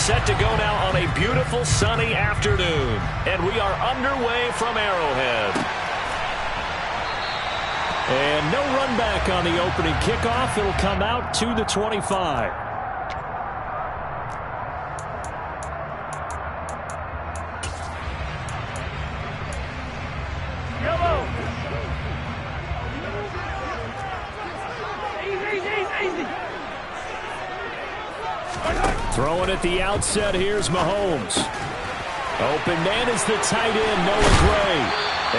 set to go now on a beautiful sunny afternoon. And we are underway from Arrowhead. And no run back on the opening kickoff. It'll come out to the 25. Throwing at the outset, here's Mahomes. Open man is the tight end, Noah Gray.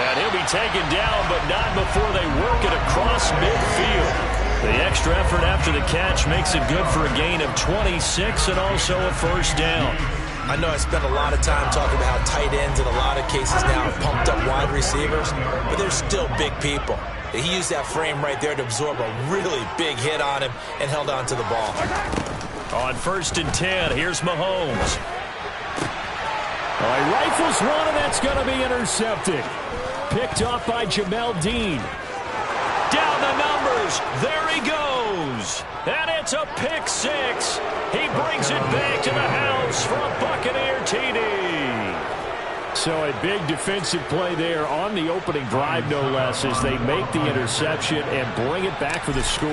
And he'll be taken down, but not before they work it across midfield. The extra effort after the catch makes it good for a gain of 26 and also a first down. I know I spent a lot of time talking about how tight ends in a lot of cases now are pumped up wide receivers, but they're still big people. He used that frame right there to absorb a really big hit on him and held on to the ball. On 1st and 10, here's Mahomes. He rifles one, and that's going to be intercepted. Picked off by Jamel Dean. Down the numbers. There he goes. And it's a pick six. He brings it back to the house for a Buccaneer TD. So a big defensive play there on the opening drive, no less, as they make the interception and bring it back for the score.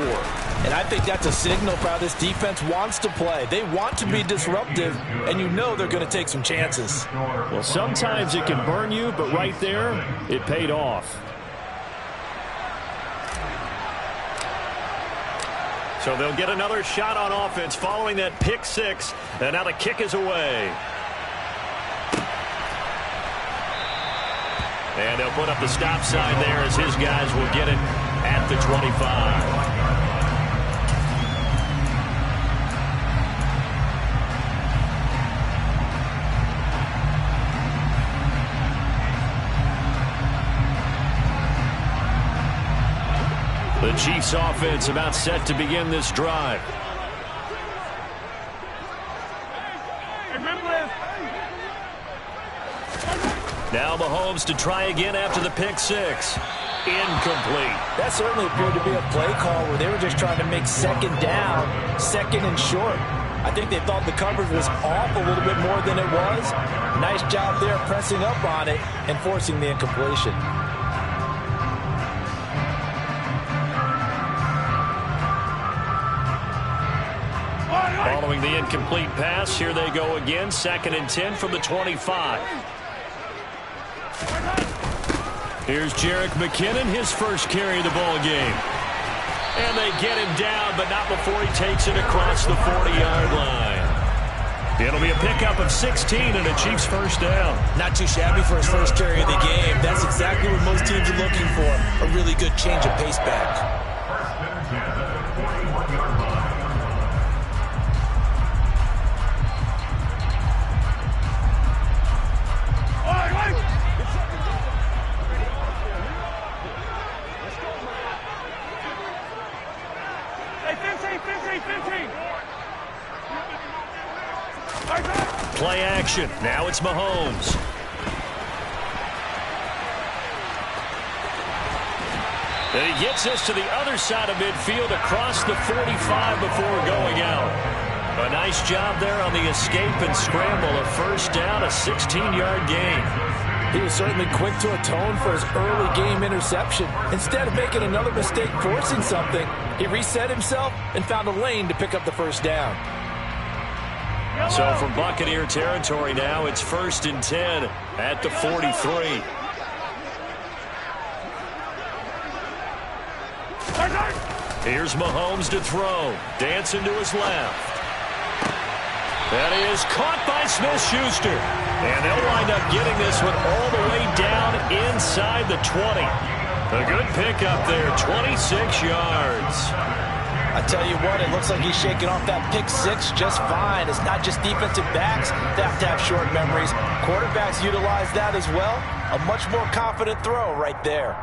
And I think that's a signal for how this defense wants to play. They want to be disruptive, and you know they're going to take some chances. Well, sometimes it can burn you, but right there, it paid off. So they'll get another shot on offense following that pick six, and now the kick is away. And they'll put up the stop sign there as his guys will get it at the 25. The Chiefs offense about set to begin this drive. Now Mahomes to try again after the pick six. Incomplete. That certainly appeared to be a play call where they were just trying to make second down, second and short. I think they thought the coverage was off a little bit more than it was. Nice job there pressing up on it and forcing the incompletion. Following the incomplete pass, here they go again. 2nd and 10 from the 25. Here's Jerick McKinnon, his first carry of the ball game. And they get him down, but not before he takes it across the 40-yard line. It'll be a pickup of 16 and a Chiefs first down. Not too shabby for his first carry of the game. That's exactly what most teams are looking for, a really good change of pace back. Play action. Now it's Mahomes. And he gets us to the other side of midfield across the 45 before going out. A nice job there on the escape and scramble. A first down, a 16-yard gain. He was certainly quick to atone for his early game interception. Instead of making another mistake forcing something, he reset himself and found a lane to pick up the first down. So from Buccaneer territory now, it's 1st and 10 at the 43. Here's Mahomes to throw. Dancing to his left. That is caught by Smith-Schuster. And they'll wind up getting this one all the way down inside the 20. A good pickup there, 26 yards. I tell you what, it looks like he's shaking off that pick six just fine. It's not just defensive backs that have to have short memories. Quarterbacks utilize that as well. A much more confident throw right there.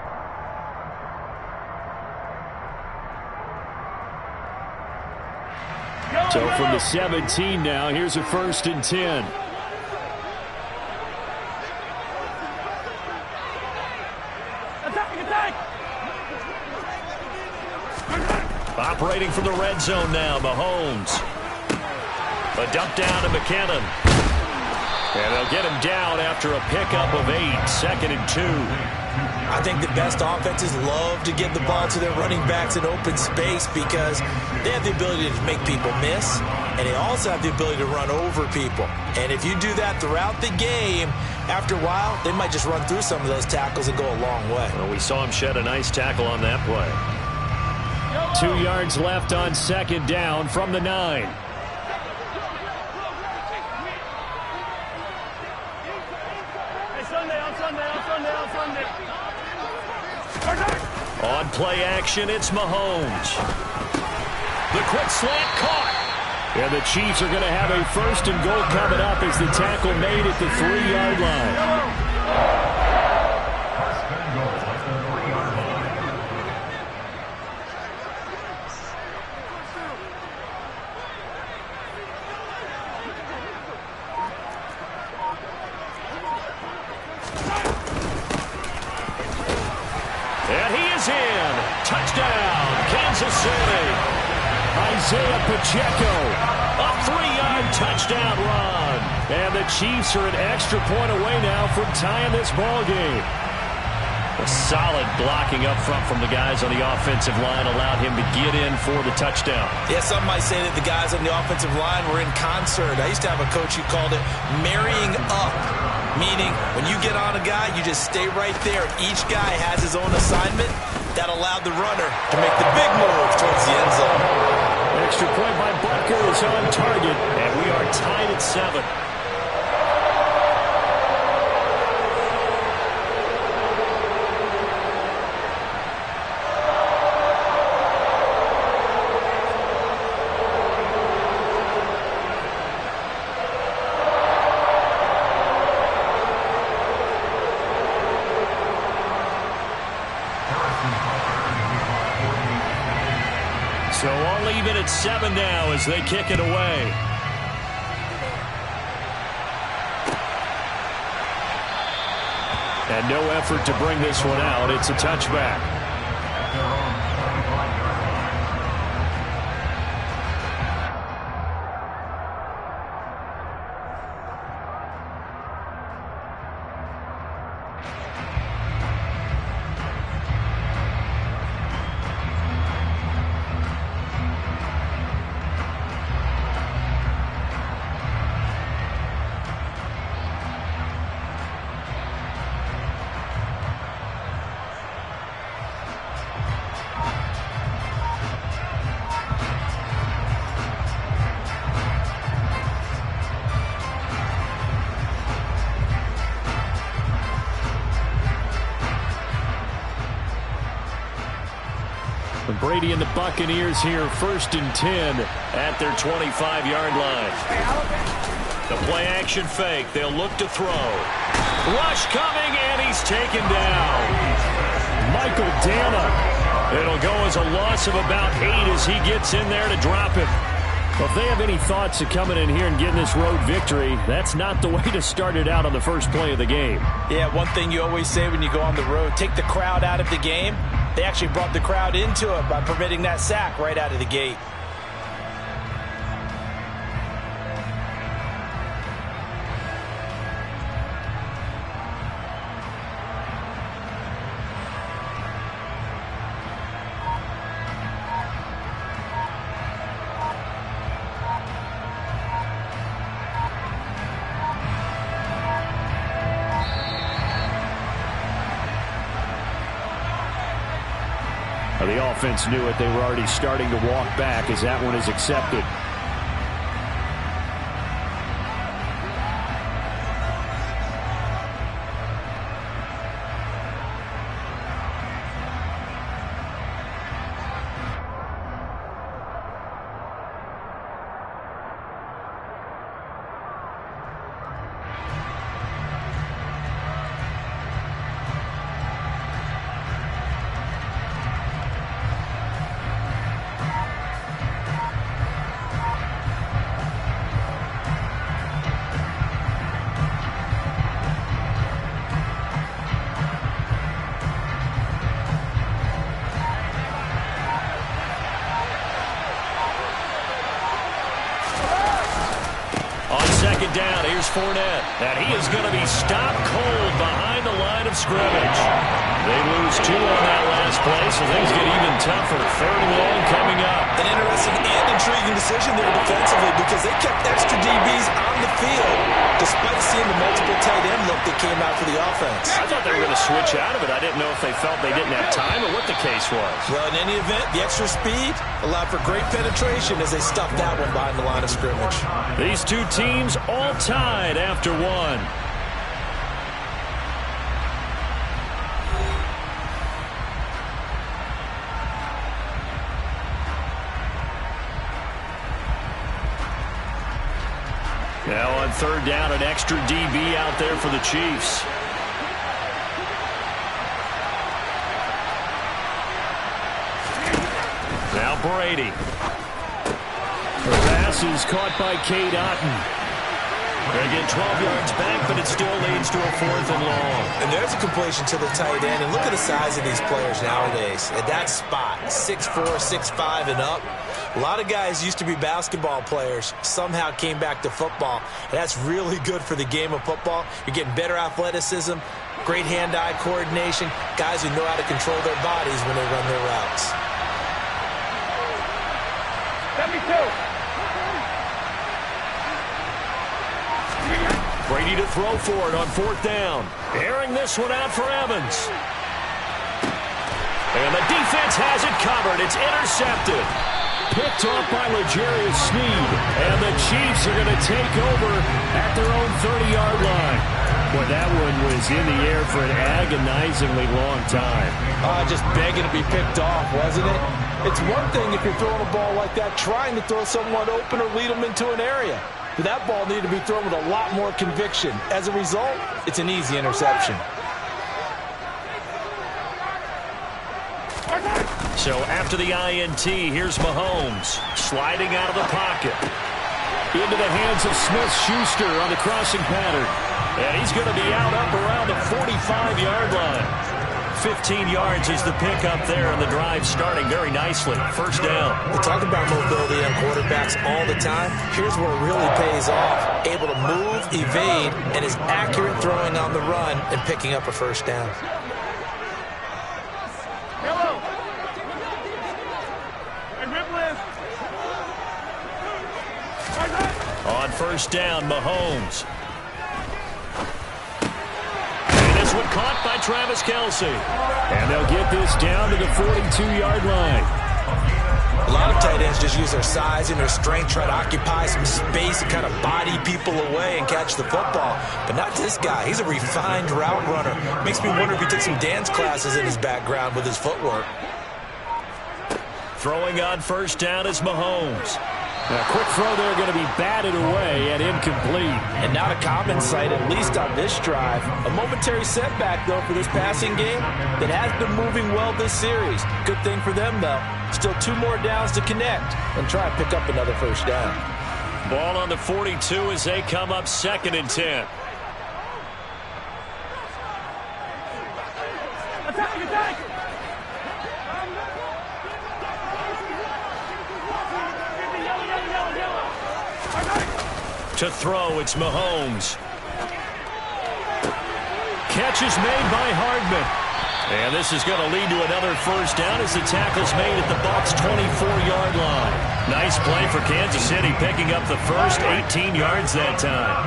So from the 17 now, here's a 1st and 10. Operating from the red zone now, Mahomes. A dump down to McKinnon. And they'll get him down after a pickup of 8, 2nd and 2. I think the best offenses love to give the ball to their running backs in open space because they have the ability to make people miss, and they also have the ability to run over people. And if you do that throughout the game, after a while, they might just run through some of those tackles and go a long way. Well, we saw him shed a nice tackle on that play. 2 yards left on 2nd down from the 9. On play action, it's Mahomes. The quick slant caught. And the Chiefs are going to have a 1st and goal coming up as the tackle made at the 3-yard line. And he is in. Touchdown, Kansas City. Isaiah Pacheco, a 3-yard touchdown run. And the Chiefs are an extra point away now from tying this ball game. A solid blocking up front from the guys on the offensive line allowed him to get in for the touchdown. Yeah, some might say that the guys on the offensive line were in concert. I used to have a coach who called it marrying up, meaning when you get on a guy, you just stay right there. Each guy has his own assignment. That allowed the runner to make the big move towards the end zone. Extra point by Butker is on target, and we are tied at 7. So all even at 7 now as they kick it away. And no effort to bring this one out. It's a touchback. Brady and the Buccaneers here, 1st and 10 at their 25-yard line. The play action fake. They'll look to throw. Rush coming, and he's taken down. Michael Dana. It'll go as a loss of about 8 as he gets in there to drop him. Well, if they have any thoughts of coming in here and getting this road victory, that's not the way to start it out on the first play of the game. Yeah, one thing you always say when you go on the road, take the crowd out of the game. They actually brought the crowd into it by permitting that sack right out of the gate. The offense knew it. They were already starting to walk back as that one is accepted. it down. Here's Fournette. And he is going to be stopped cold behind the line of scrimmage. They lose 2 on that last play, so things get even tougher. 3rd and long coming up. An interesting and intriguing decision there defensively because they kept extra DBs on the field despite seeing the multiple tight end look that came out for the offense. I thought they were going to switch out of it. I didn't know if they felt they didn't have time or what the case was. Well, in any event, the extra speed allowed for great penetration as they stuffed that one behind the line of scrimmage. These two teams all tied after 1. Now on 3rd down, an extra DB out there for the Chiefs. Now Brady. The pass is caught by Cade Otton. They get 12 yards back, but it still leads to a 4th and long. And there's a completion to the tight end. And look at the size of these players nowadays. At that spot, 6'4", 6'5", and up. A lot of guys used to be basketball players, somehow came back to football. And that's really good for the game of football. You're getting better athleticism, great hand-eye coordination, guys who know how to control their bodies when they run their routes. Brady to throw for it on 4th down. Airing this one out for Evans. And the defense has it covered. It's intercepted. Picked off by L'Jarius Sneed. And the Chiefs are going to take over at their own 30-yard line. Boy, that one was in the air for an agonizingly long time. Just begging to be picked off, wasn't it? It's one thing if you're throwing a ball like that, trying to throw someone open or lead them into an area. But that ball needed to be thrown with a lot more conviction. As a result, it's an easy interception. So after the INT, here's Mahomes sliding out of the pocket. Into the hands of Smith-Schuster on the crossing pattern. And he's going to be out up around the 45-yard line. 15 yards is the pickup there, and the drive starting very nicely. 1st down. We talk about mobility on quarterbacks all the time. Here's where it really pays off. Able to move, evade, and is accurate throwing on the run and picking up a 1st down. On 1st down, Mahomes. And this one caught by Travis Kelce. And they'll get this down to the 42-yard line. A lot of tight ends just use their size and their strength, try to occupy some space and kind of body people away and catch the football. But not this guy. He's a refined route runner. Makes me wonder if he took some dance classes in his background with his footwork. Throwing on 1st down is Mahomes. A quick throw there going to be batted away and incomplete. And not a common sight, at least on this drive. A momentary setback, though, for this passing game that has been moving well this series. Good thing for them, though. Still 2 more downs to connect and try and pick up another 1st down. Ball on the 42 as they come up 2nd and 10. Attack! To throw, it's Mahomes. Catch is made by Hardman. And this is going to lead to another 1st down as the tackle's made at the Bucs' 24-yard line. Nice play for Kansas City, picking up the first 18 yards that time.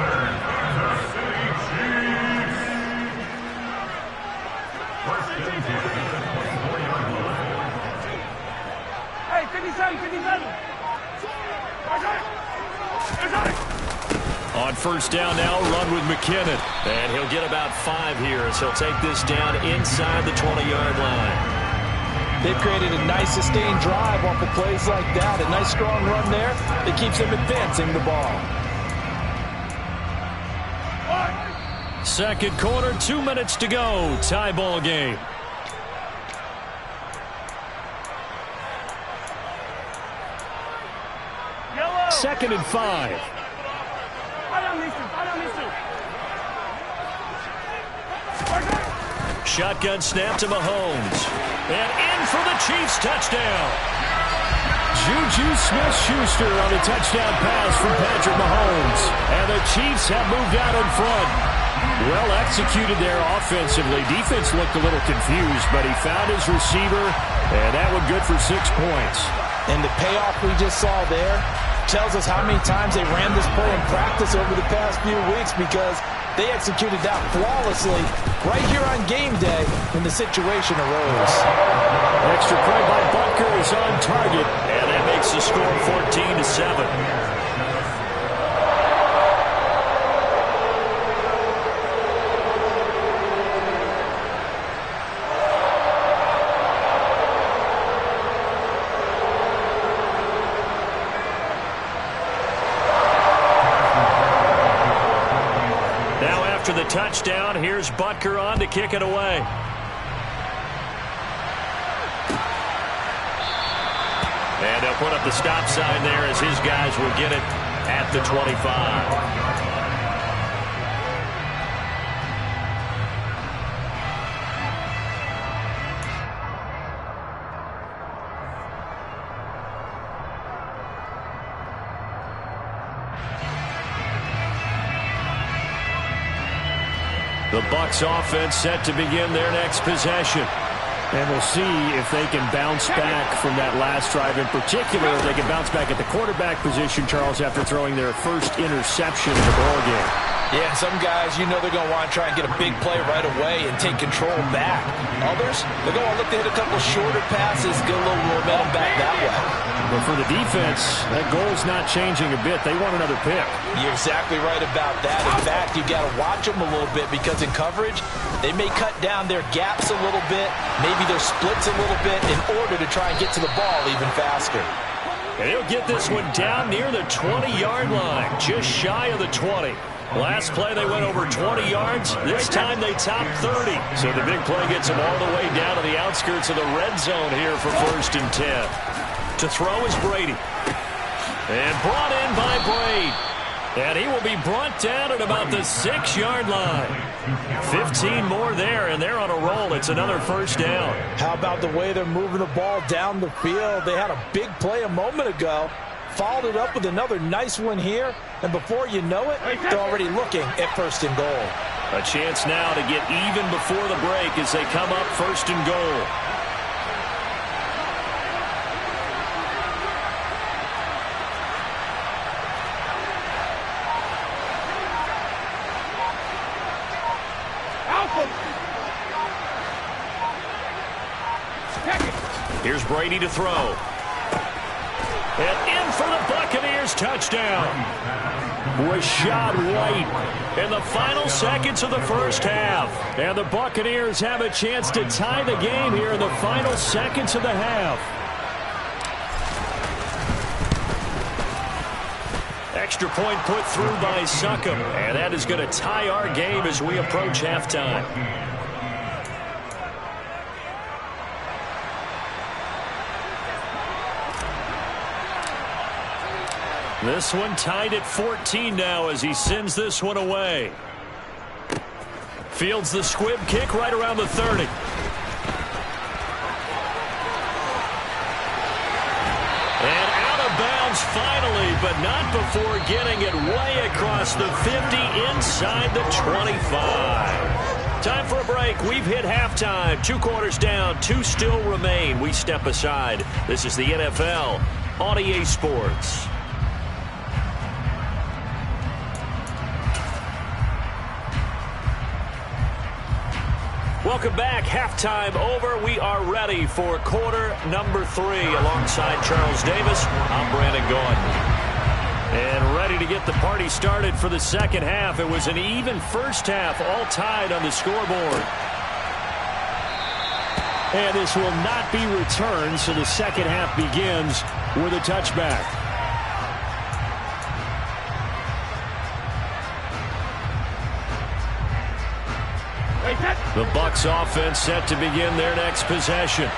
On 1st down now, run with McKinnon. And he'll get about 5 here as he'll take this down inside the 20-yard line. They've created a nice sustained drive off of plays like that. A nice strong run there that keeps them advancing the ball. 2nd quarter, 2 minutes to go. Tie ball game. Yellow. 2nd and 5. Shotgun snap to Mahomes. And in for the Chiefs touchdown. Juju Smith-Schuster on the touchdown pass from Patrick Mahomes. And the Chiefs have moved out in front. Well executed there offensively. Defense looked a little confused, but he found his receiver, and that one good for 6 points. And the payoff we just saw there tells us how many times they ran this play in practice over the past few weeks, because they executed that flawlessly right here on game day when the situation arose. Extra point by Butker is on target, and that makes the score 14-7. After the touchdown, here's Butker on to kick it away. And they'll put up the stop sign there as his guys will get it at the 25. The Bucs offense set to begin their next possession. And we'll see if they can bounce back from that last drive. In particular, if they can bounce back at the quarterback position, Charles, after throwing their first interception of the ball game. Yeah, and some guys, you know they're going to want to try and get a big play right away and take control back. Others, they're going to look to hit a couple shorter passes, get a little momentum back that way. But for the defense, that goal's not changing a bit. They want another pick. You're exactly right about that. In fact, you got to watch them a little bit, because in coverage, they may cut down their gaps a little bit, maybe their splits a little bit, in order to try and get to the ball even faster. And he'll get this one down near the 20-yard line, just shy of the 20. Last play, they went over 20 yards. This time, they topped 30. So the big play gets them all the way down to the outskirts of the red zone here for 1st and 10. To throw is Brady. And brought in by Brady. And he will be brought down at about the 6-yard line. 15 more there, and they're on a roll. It's another 1st down. How about the way they're moving the ball down the field? They had a big play a moment ago. Followed it up with another nice one here, and before you know it, they're already looking at 1st and goal. A chance now to get even before the break as they come up 1st and goal. Here's Brady to throw. And in for the Buccaneers touchdown. Rachaad White in the final seconds of the 1st half. And the Buccaneers have a chance to tie the game here in the final seconds of the half. Extra point put through by Succop. And that is going to tie our game as we approach halftime. This one tied at 14 now as he sends this one away. Fields the squib kick right around the 30. And out of bounds finally, but not before getting it way across the 50 inside the 25. Time for a break. We've hit halftime. 2 quarters down, 2 still remain. We step aside. This is the NFL on EA Sports. Welcome back. Halftime over. We are ready for quarter number 3. Alongside Charles Davis, I'm Brandon Gaudin. And ready to get the party started for the 2nd half. It was an even 1st half, all tied on the scoreboard. And this will not be returned, so the 2nd half begins with a touchback. The Bucs offense set to begin their next possession.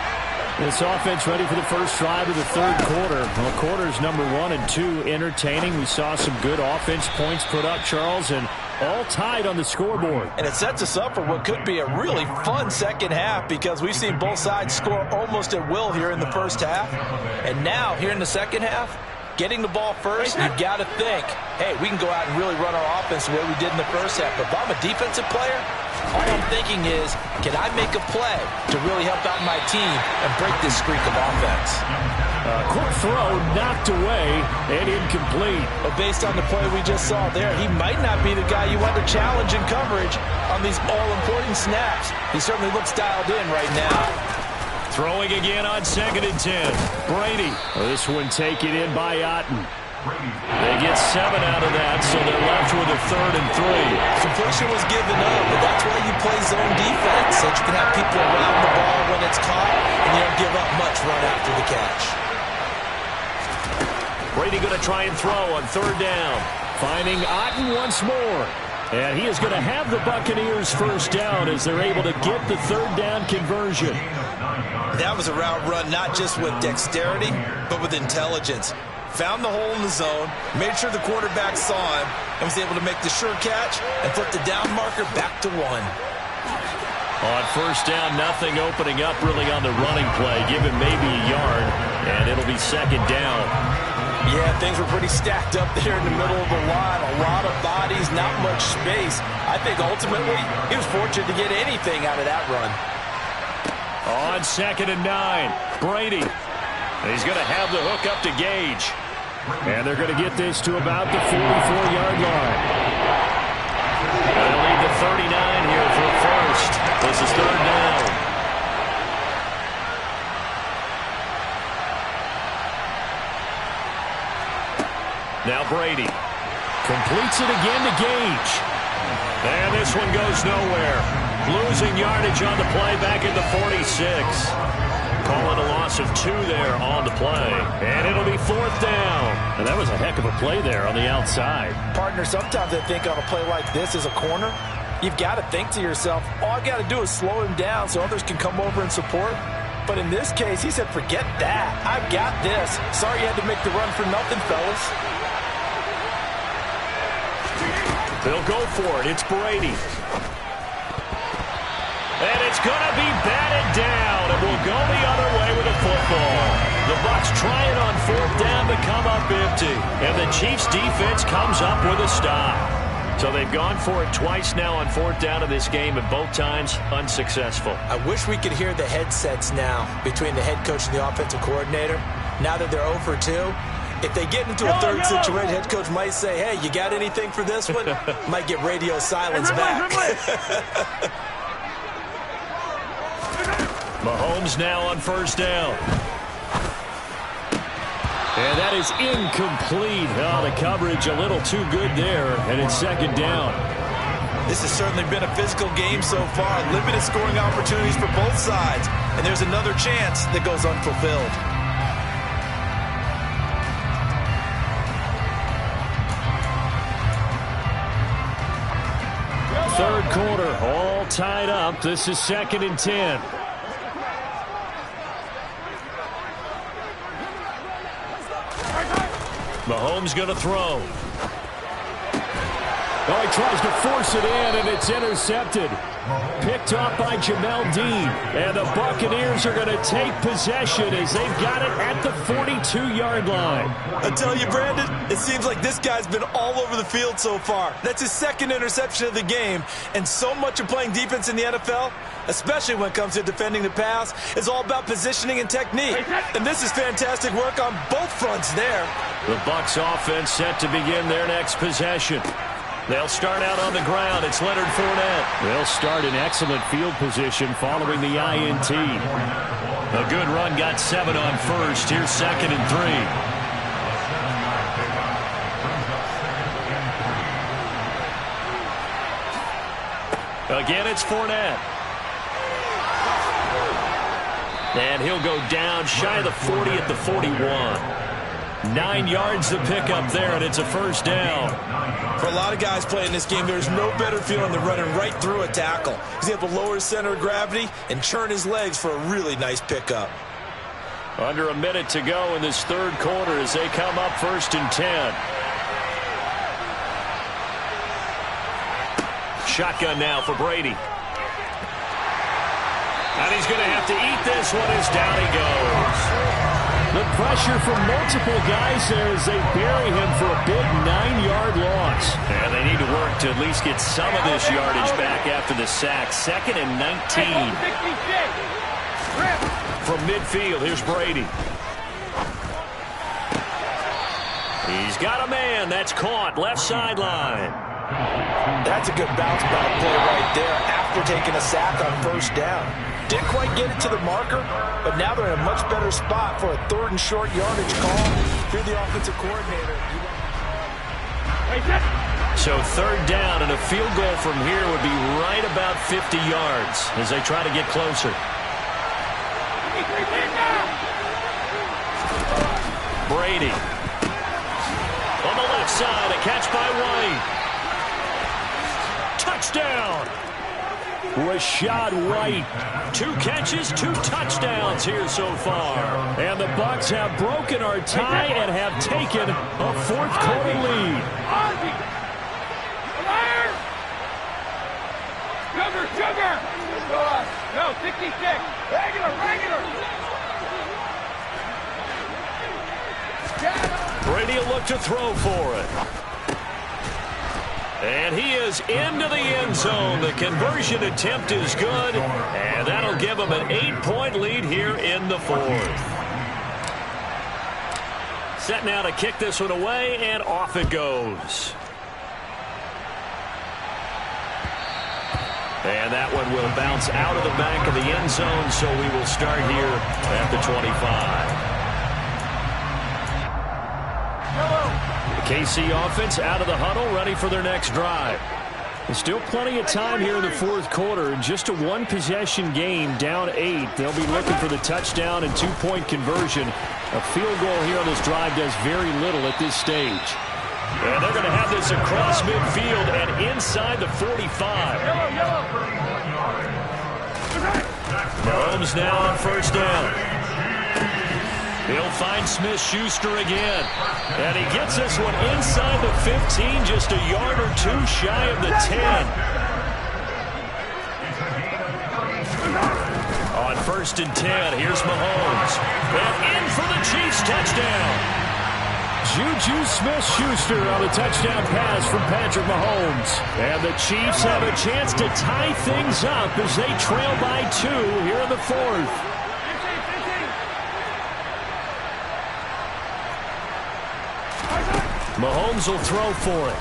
This offense ready for the first drive of the 3rd quarter. Well, quarters number 1 and 2 entertaining. We saw some good offense points put up, Charles, and all tied on the scoreboard. And it sets us up for what could be a really fun second half because we've seen both sides score almost at will here in the first half. And now, here in the second half, getting the ball first, you've got to think, hey, we can go out and really run our offense the way we did in the first half. But if I'm a defensive player, all I'm thinking is, can I make a play to really help out my team and break this streak of offense? Quick throw knocked away and incomplete. But based on the play we just saw there, he might not be the guy you want to challenge in coverage on these all-important snaps. He certainly looks dialed in right now. Throwing again on 2nd and 10. Brady. This one taken in by Otten. They get 7 out of that, so they're left with a 3rd and 3. Completion was given up, but that's why you play zone defense, so you can have people around the ball when it's caught, and you don't give up much run after the catch. Brady going to try and throw on 3rd down. Finding Otten once more. And he is going to have the Buccaneers first down as they're able to get the 3rd down conversion. That was a route run not just with dexterity, but with intelligence. Found the hole in the zone, made sure the quarterback saw him, and was able to make the sure catch and put the down marker back to 1. On 1st down, nothing opening up really on the running play. Give him maybe a yard, and it'll be 2nd down. Yeah, things were pretty stacked up there in the middle of the line. A lot of bodies, not much space. I think ultimately he was fortunate to get anything out of that run. On 2nd and 9, Brady. He's going to have the hook up to Gage. And they're going to get this to about the 44-yard line. They'll lead the 39 here for first. This is 3rd down. Now Brady completes it again to Gage. And this one goes nowhere. Losing yardage on the play back at the 46. Calling a loss of 2 there on the play. And it'll be 4th down. And that was a heck of a play there on the outside. Partner, sometimes I think on a play like this as a corner, you've got to think to yourself, all I've got to do is slow him down so others can come over and support. But in this case, he said, forget that. I've got this. Sorry you had to make the run for nothing, fellas. They'll go for it. It's Brady. And it's going to be batted down, and we'll go the other way with a football. The Bucs trying on 4th down to come up empty, and the Chiefs defense comes up with a stop. So they've gone for it twice now on 4th down in this game, and both times unsuccessful. I wish we could hear the headsets now between the head coach and the offensive coordinator. Now that they're 0 for 2, if they get into a third situation, head coach might say, hey, you got anything for this one? Might get radio silence back. Mahomes now on 1st down. And that is incomplete. Oh, the coverage a little too good there, and it's 2nd down. This has certainly been a physical game so far. Limited scoring opportunities for both sides. And there's another chance that goes unfulfilled. Third quarter, all tied up. This is 2nd and 10. Mahomes going to throw. Oh, he tries to force it in, and it's intercepted. Picked off by Jamel Dean. And the Buccaneers are going to take possession as they've got it at the 42-yard line. I tell you, Brandon, it seems like this guy's been all over the field so far. That's his 2nd interception of the game. And so much of playing defense in the NFL, especially when it comes to defending the pass, is all about positioning and technique. And this is fantastic work on both fronts there. The Bucs offense set to begin their next possession. They'll start out on the ground. It's Leonard Fournette. They'll start in excellent field position following the INT. A good run got 7 on 1st. Here's 2nd and 3. Again, it's Fournette. And he'll go down shy of the 40 at the 41. 9 yards to pick up there, and it's a 1st down. For a lot of guys playing this game, there's no better feeling than running right through a tackle. He's able to lower his center of gravity and churn his legs for a really nice pickup. Under a minute to go in this third quarter as they come up 1st and 10. shotgun now for Brady. And he's going to have to eat this one as down he goes. The pressure from multiple guys there as they bury him for a big 9-yard loss. And they need to work to at least get some of this yardage back after the sack. 2nd and 19. From midfield, here's Brady. He's got a man. That's caught. Left sideline. That's a good bounce back play right there after taking a sack on 1st down. Didn't quite get it to the marker, but now they're in a much better spot for a 3rd and short yardage call. If you're the offensive coordinator. So 3rd down and a field goal from here would be right about 50 yards as they try to get closer. Brady. On the left side, a catch by White. Touchdown. Rachaad White. 2 catches, 2 touchdowns here so far. And the Bucs have broken our tie and have taken a 4th quarter lead. Sugar! No, 66. Regular. Brady will look to throw for it. And he is into the end zone. The conversion attempt is good, and that'll give him an 8-point lead here in the 4th. Set now to kick this one away, and off it goes. And that one will bounce out of the back of the end zone, so we will start here at the 25. The KC offense out of the huddle, ready for their next drive. There's still plenty of time here in the 4th quarter. Just a 1-possession game, down 8. They'll be looking for the touchdown and 2-point conversion. A field goal here on this drive does very little at this stage. And they're going to have this across midfield and inside the 45. Mahomes now on 1st down. He'll find Smith-Schuster again. And he gets this one inside the 15, just a yard or 2 shy of the 10. On 1st and 10, here's Mahomes. And in for the Chiefs touchdown. Juju Smith-Schuster on a touchdown pass from Patrick Mahomes. And the Chiefs have a chance to tie things up as they trail by 2 here in the 4th. Mahomes will throw for it.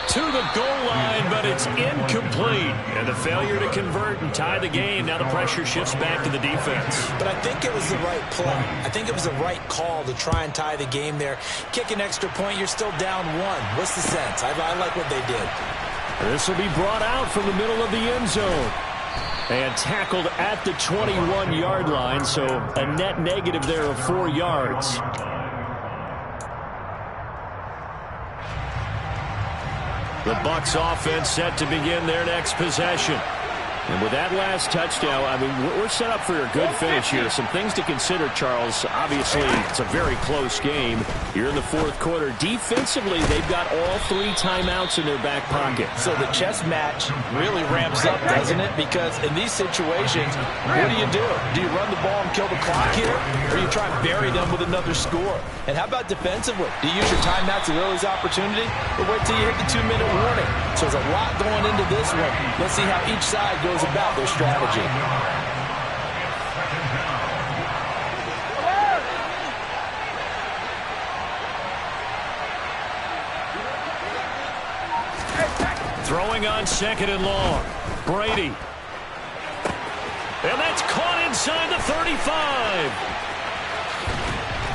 To the goal line, but it's incomplete. And the failure to convert and tie the game. Now the pressure shifts back to the defense. But I think it was the right play. I think it was the right call to try and tie the game there. Kick an extra point, you're still down 1. What's the sense? I like what they did. This will be brought out from the middle of the end zone. And tackled at the 21-yard line, so a net negative there of 4 yards. The Bucs offense set to begin their next possession. And with that last touchdown, I mean, we're set up for a good finish here. Some things to consider, Charles. Obviously, it's a very close game. You're in the 4th quarter. Defensively, they've got all 3 timeouts in their back pocket. So the chess match really ramps up, doesn't it? Because in these situations, what do? Do you run the ball and kill the clock here? Or you try and bury them with another score? And how about defensively? Do you use your timeouts at early's opportunity? Or wait till you hit the 2-minute warning? So there's a lot going into this one. Let's see how each side goes about their strategy. Throwing on 2nd and long. Brady. And that's caught inside the 35.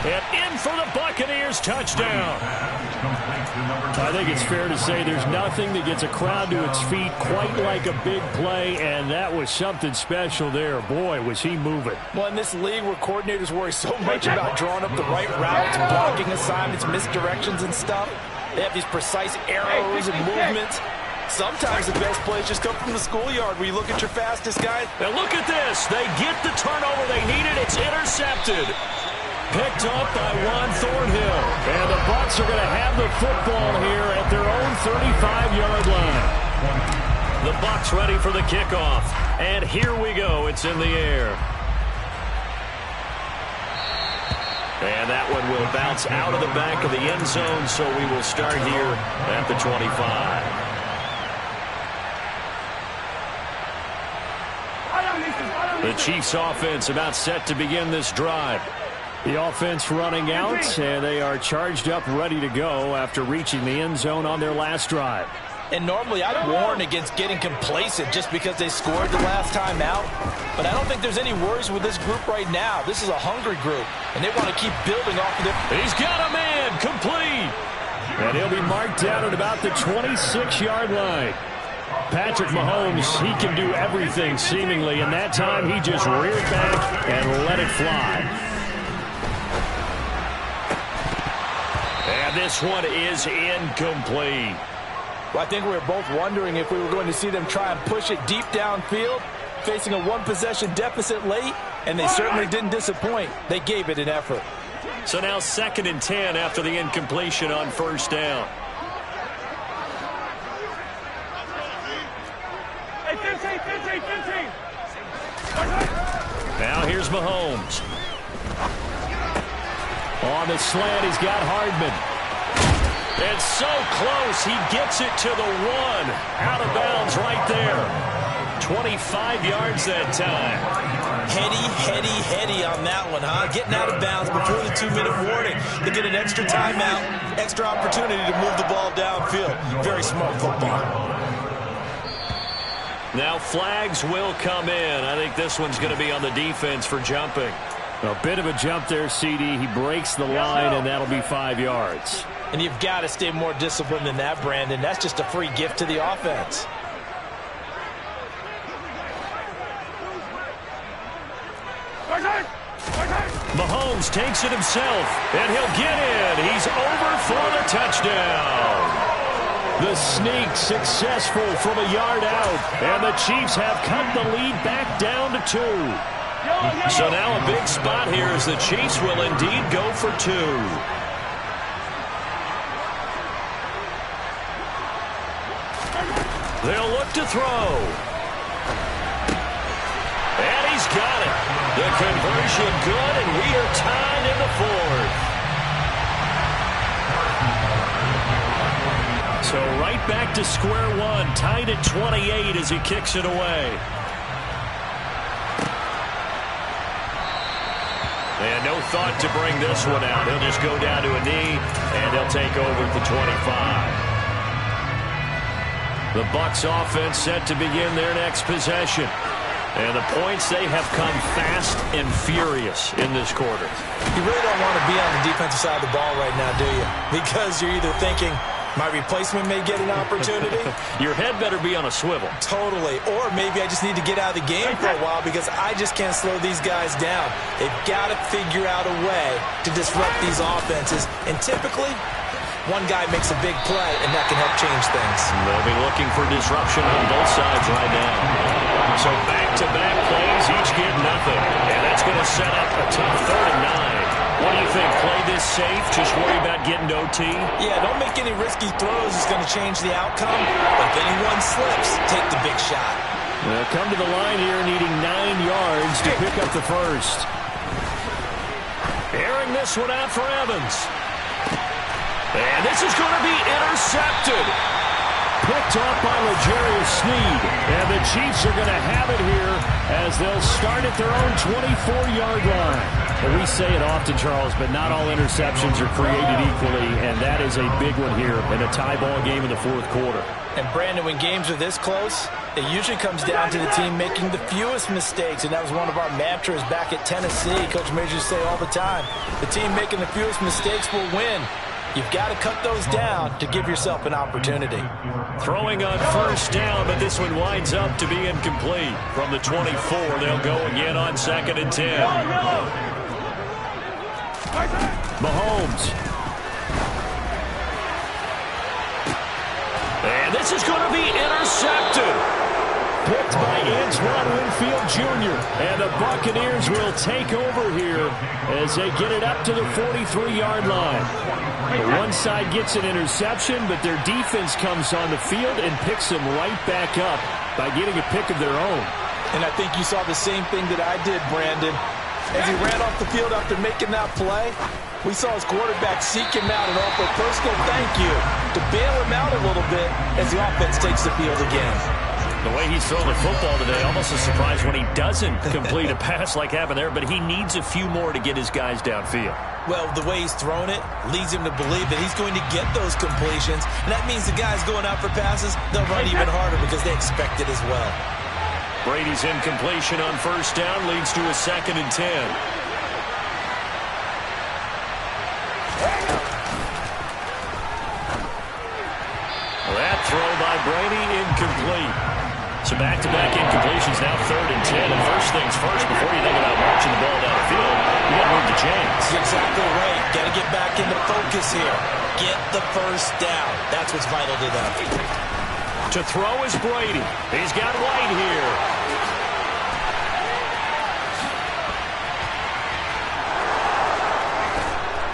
And in for the Buccaneers touchdown. I think it's fair to say there's nothing that gets a crowd to its feet quite like a big play, and that was something special there. Boy, was he moving. Well, in this league where coordinators worry so much about drawing up the right routes, blocking assignments, misdirections and stuff, they have these precise arrows and movements. Sometimes the best plays just come from the schoolyard where you look at your fastest guy. Now look at this. They get the turnover they needed. It's intercepted. Picked up by Juan Thornhill. And the Bucs are going to have the football here at their own 35-yard line. The Bucs ready for the kickoff. And here we go. It's in the air. And that one will bounce out of the back of the end zone, so we will start here at the 25. The Chiefs offense about set to begin this drive. The offense running out, and they are charged up, ready to go after reaching the end zone on their last drive. And normally I'd warn against getting complacent just because they scored the last time out. But I don't think there's any worries with this group right now. This is a hungry group, and they want to keep building off of it. He's got a man, complete. And he'll be marked down at about the 26-yard line. Patrick Mahomes, he can do everything seemingly, and that time he just reared back and let it fly. And this one is incomplete. Well, I think we were both wondering if we were going to see them try and push it deep downfield, facing a one-possession deficit late, and they certainly didn't disappoint. They gave it an effort. So now 2nd and 10 after the incompletion on first down. Now here's Mahomes. On the slant, he's got Hardman. It's so close, he gets it to the 1. Out of bounds right there. 25 yards that time. Heady on that one, huh? Getting out of bounds before the 2-minute warning. They get an extra timeout, extra opportunity to move the ball downfield. Very smart football. Now flags will come in. I think this one's going to be on the defense for jumping. A bit of a jump there, CD. He breaks the line, and that'll be 5 yards. And you've got to stay more disciplined than that, Brandon. That's just a free gift to the offense. Mahomes takes it himself, and he'll get in. He's over for the touchdown. The sneak successful from a yard out, and the Chiefs have cut the lead back down to 2. So now a big spot here as the Chiefs will indeed go for 2. They'll look to throw. And he's got it. The conversion good, and we are tied in the 4th. So right back to square one, tied at 28 as he kicks it away. And no thought to bring this one out. He'll just go down to a knee, and he'll take over at the 25. The Bucs offense set to begin their next possession. And the points, they have come fast and furious in this quarter. You really don't want to be on the defensive side of the ball right now, do you? Because you're either thinking, my replacement may get an opportunity. Your head better be on a swivel. Totally. Or maybe I just need to get out of the game for a while because I just can't slow these guys down. They've got to figure out a way to disrupt these offenses. And typically, one guy makes a big play, and that can help change things. They'll be looking for disruption on both sides right now. So back-to-back plays, each get nothing. And that's going to set up a tough 3rd and 9. What do you think? Play this safe? Just worry about getting OT? Yeah, don't make any risky throws. It's going to change the outcome. But if anyone slips, take the big shot. They'll come to the line here needing 9 yards to pick up the first. Airing this one out for Evans. And this is going to be intercepted. Picked off by L'Jarius Sneed. And the Chiefs are going to have it here as they'll start at their own 24-yard line. Well, we say it often, Charles, but not all interceptions are created equally, and that is a big one here in a tie ball game in the 4th quarter. And, Brandon, when games are this close, it usually comes down to the team making the fewest mistakes, and that was one of our mantras back at Tennessee. Coach Majors say all the time, the team making the fewest mistakes will win. You've got to cut those down to give yourself an opportunity. Throwing on first down, but this one winds up to be incomplete. From the 24, they'll go again on 2nd and 10. Mahomes. And this is going to be intercepted. picked by Antoine Winfield Jr. And the Buccaneers will take over here as they get it up to the 43-yard line. One side gets an interception, but their defense comes on the field and picks them right back up by getting a pick of their own. And I think you saw the same thing that I did, Brandon. As he ran off the field after making that play, we saw his quarterback seek him out and offer a personal thank you to bail him out a little bit as the offense takes the field again. The way he's throwing the football today, almost a surprise when he doesn't complete a pass like happened there, but he needs a few more to get his guys downfield. Well, the way he's thrown it leads him to believe that he's going to get those completions, and that means the guys going out for passes, they'll run even harder because they expect it as well. Brady's incompletion on first down leads to a 2nd and 10. That throw by Brady incomplete. So back-to-back incompletions, now 3rd and 10. And first things first, before you think about marching the ball down the field, you got to move the chains. You're exactly right. Got to get back into focus here. Get the first down. That's what's vital to them. To throw is Brady. He's got White here.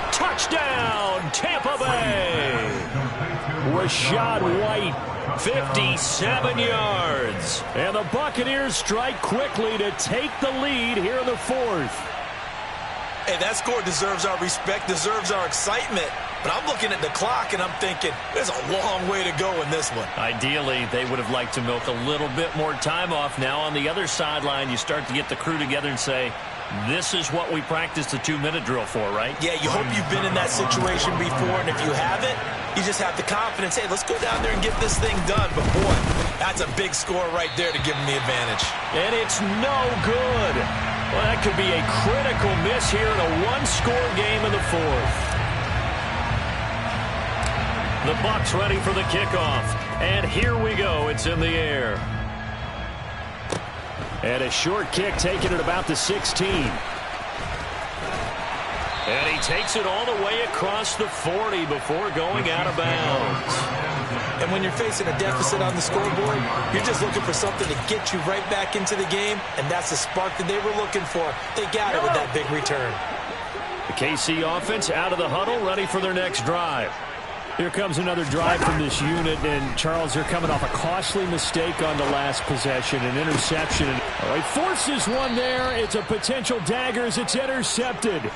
Touchdown, Tampa Bay. Rachaad White, 57 yards. And the Buccaneers strike quickly to take the lead here in the 4th. Hey, that score deserves our respect, deserves our excitement. But I'm looking at the clock, and I'm thinking, there's a long way to go in this one. Ideally, they would have liked to milk a little bit more time off. Now on the other sideline, you start to get the crew together and say, this is what we practiced the 2-minute drill for, right? Yeah, you hope you've been in that situation before, and if you haven't, you just have the confidence, hey, let's go down there and get this thing done. But, boy, that's a big score right there to give them the advantage. And it's no good. Well, that could be a critical miss here in a one-score game in the 4th. The Bucs ready for the kickoff. And here we go. It's in the air. And a short kick taken at about the 16. And he takes it all the way across the 40 before going out of bounds. And when you're facing a deficit on the scoreboard, you're just looking for something to get you right back into the game, and that's the spark that they were looking for. They got it with that big return. The KC offense out of the huddle, ready for their next drive. Here comes another drive from this unit, and Charles, they're coming off a costly mistake on the last possession, an interception. All right, forces one there. It's a potential dagger as it's intercepted.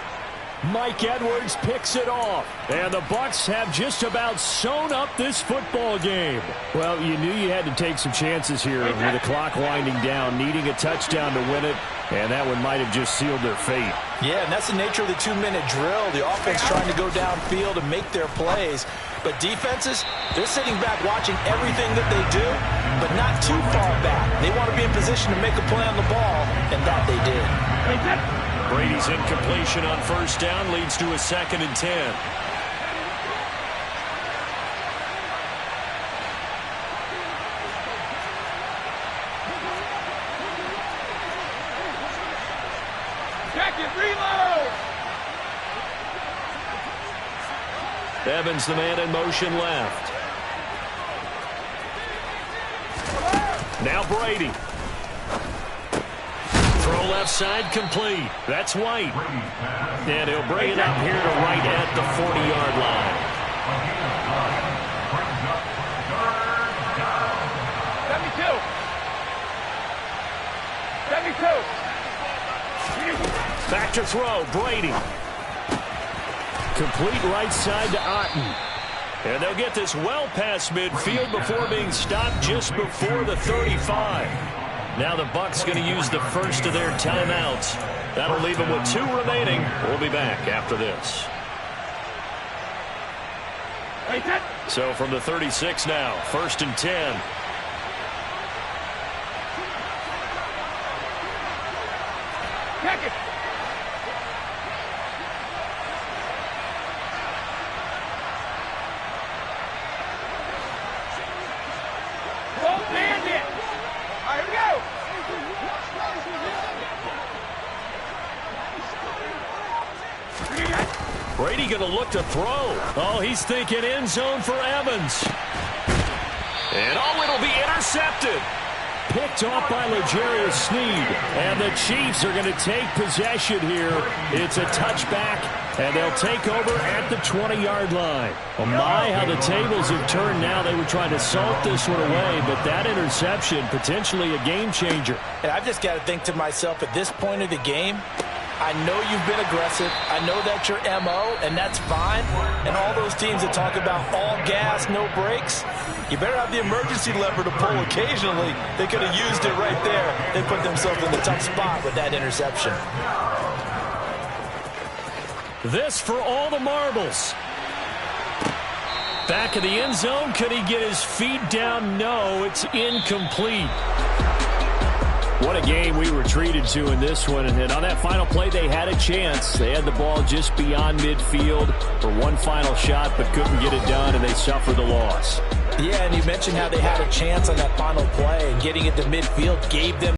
Mike Edwards picks it off. And the Bucs have just about sewn up this football game. Well, you knew you had to take some chances here with the clock winding down, needing a touchdown to win it, and that one might have just sealed their fate. Yeah, and that's the nature of the 2-minute drill. The offense trying to go downfield and make their plays. But defenses, they're sitting back watching everything that they do, but not too far back. They want to be in position to make a play on the ball, and that they did. Brady's incompletion on first down leads to a 2nd and 10. Reload! Evans, the man in motion left. Now Brady. Throw left side complete. That's White. And he'll bring it up here to right at the 40-yard line. 72. Back to throw, Brady. Complete right side to Otten. And they'll get this well past midfield before being stopped just before the 35. Now the Bucs going to use the first of their timeouts. That'll leave them with 2 remaining. We'll be back after this. So from the 36 now, 1st and 10. Check it. Roll bandit. All right, here we go. Brady going to look to throw. Oh, he's thinking end zone for Evans. And oh, it'll be intercepted. Picked off by L'Jarius Sneed. And the Chiefs are going to take possession here. It's a touchback, and they'll take over at the 20-yard line. Oh, my, how the tables have turned now. They were trying to salt this one away, but that interception, potentially a game changer. And I've just got to think to myself, at this point of the game, I know you've been aggressive. I know that's your MO, and that's fine. And all those teams that talk about all gas, no brakes, you better have the emergency lever to pull occasionally. They could have used it right there. They put themselves in the tough spot with that interception. This for all the marbles. Back of the end zone. Could he get his feet down? No, it's incomplete. What a game we were treated to in this one. And on that final play, they had a chance. They had the ball just beyond midfield for one final shot, but couldn't get it done, and they suffered the loss. Yeah, and you mentioned how they had a chance on that final play, and getting it to midfield gave them